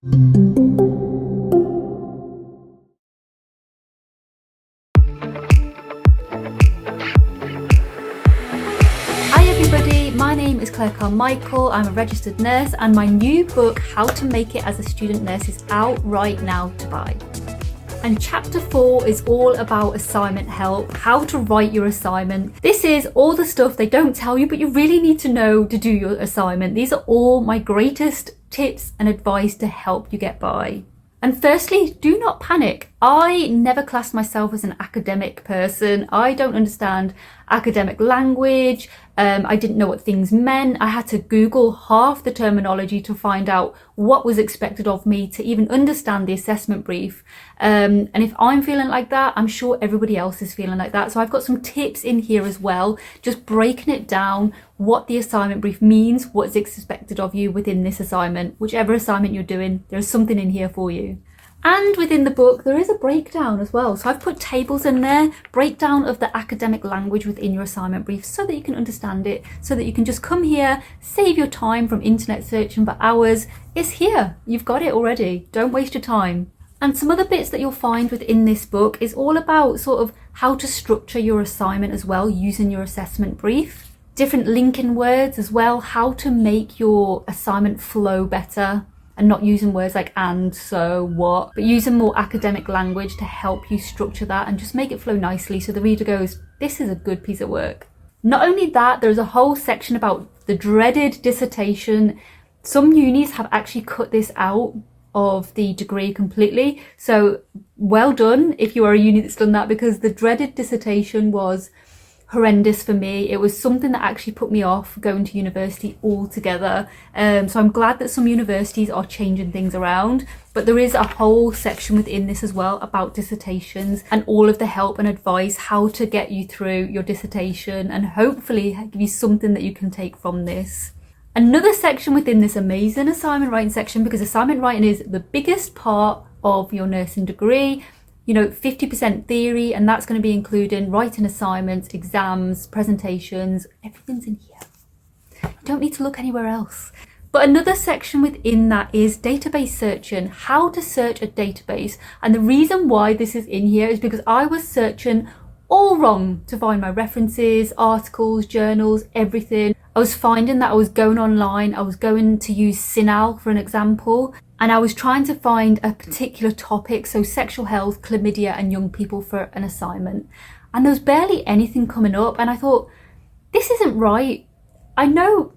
Hi everybody, my name is Claire Carmichael. I'm a registered nurse and my new book, How to Make It as a Student Nurse, is out right now to buy. And chapter 4 is all about assignment help, how to write your assignment. This is all the stuff they don't tell you, but you really need to know to do your assignment. These are all my greatest tips and advice to help you get by. And firstly, do not panic. I never classed myself as an academic person. I don't understand academic language. I didn't know what things meant. I had to Google half the terminology to find out what was expected of me to even understand the assessment brief. And if I'm feeling like that, I'm sure everybody else is feeling like that. So I've got some tips in here as well, just breaking it down, what the assignment brief means, what's expected of you within this assignment. Whichever assignment you're doing, there's something in here for you. And within the book, there is a breakdown as well. So I've put tables in there, breakdown of the academic language within your assignment brief so that you can understand it, so that you can just come here, save your time from internet searching for hours. It's here. You've got it already. Don't waste your time. And some other bits that you'll find within this book is all about sort of how to structure your assignment as well using your assessment brief. Different linking words as well, how to make your assignment flow better. And not using words like and, so, what, but using more academic language to help you structure that and just make it flow nicely so the reader goes, this is a good piece of work. Not only that, there's a whole section about the dreaded dissertation. Some unis have actually cut this out of the degree completely. So well done if you are a uni that's done that, because the dreaded dissertation was horrendous for me. It was something that actually put me off going to university altogether. So I'm glad that some universities are changing things around, but there is a whole section within this as well about dissertations and all of the help and advice, how to get you through your dissertation and hopefully give you something that you can take from this. Another section within this amazing assignment writing section, because assignment writing is the biggest part of your nursing degree. 50% theory, and that's going to be including writing assignments, exams, presentations, everything's in here. You don't need to look anywhere else. But another section within that is database searching, how to search a database. And the reason why this is in here is because I was searching all wrong to find my references, articles, journals, everything. I was finding that I was going online, I was going to use Sinal for an example, and I was trying to find a particular topic, so sexual health, chlamydia and young people for an assignment. And there was barely anything coming up, and I thought, this isn't right. I know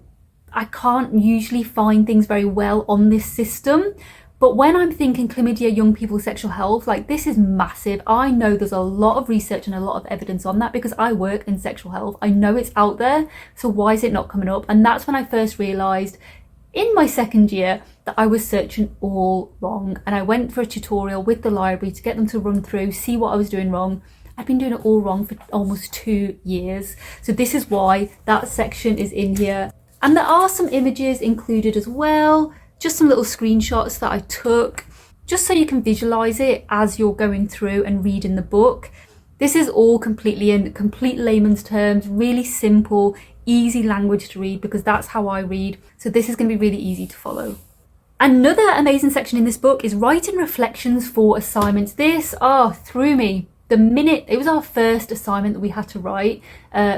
I can't usually find things very well on this system, but when I'm thinking chlamydia, young people, sexual health, like this is massive. I know there's a lot of research and a lot of evidence on that because I work in sexual health. I know it's out there, so why is it not coming up? And that's when I first realised in my second year that I was searching all wrong. And I went for a tutorial with the library to get them to run through, see what I was doing wrong. I've been doing it all wrong for almost 2 years. So this is why that section is in here. And there are some images included as well, just some little screenshots that I took, just so you can visualize it as you're going through and reading the book. This is all completely in complete layman's terms, really simple, easy language to read because that's how I read. So this is going to be really easy to follow. Another amazing section in this book is writing reflections for assignments. This threw me. The minute it was our first assignment that we had to write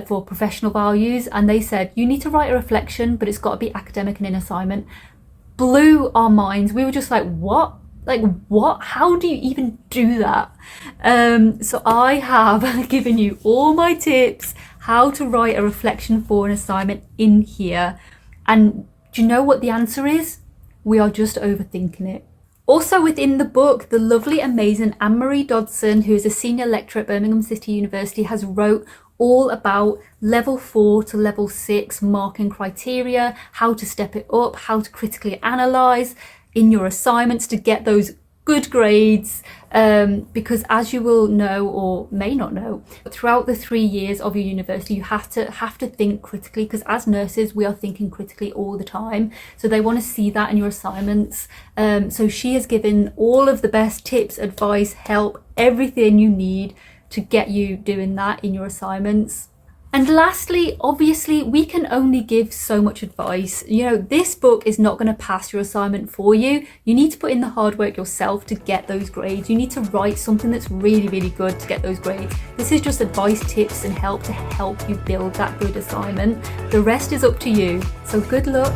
for professional values, and they said you need to write a reflection, but it's got to be academic and in assignment. Blew our minds. We were just like, what? Like, what? How do you even do that? So I have given you all my tips how to write a reflection for an assignment in here. And do you know what the answer is? We are just overthinking it. Also within the book, the lovely, amazing Ann Marie Dodson, who is a senior lecturer at Birmingham City University, has wrote all about level 4 to level 6 marking criteria, how to step it up, how to critically analyse in your assignments to get those good grades, because as you will know or may not know, throughout the 3 years of your university you have to think critically, because as nurses we are thinking critically all the time, so they want to see that in your assignments. So she has given all of the best tips, advice, help, everything you need to get you doing that in your assignments. And lastly, obviously, we can only give so much advice. This book is not going to pass your assignment for you. You need to put in the hard work yourself to get those grades. You need to write something that's really, really good to get those grades. This is just advice, tips, and help to help you build that good assignment. The rest is up to you. So good luck.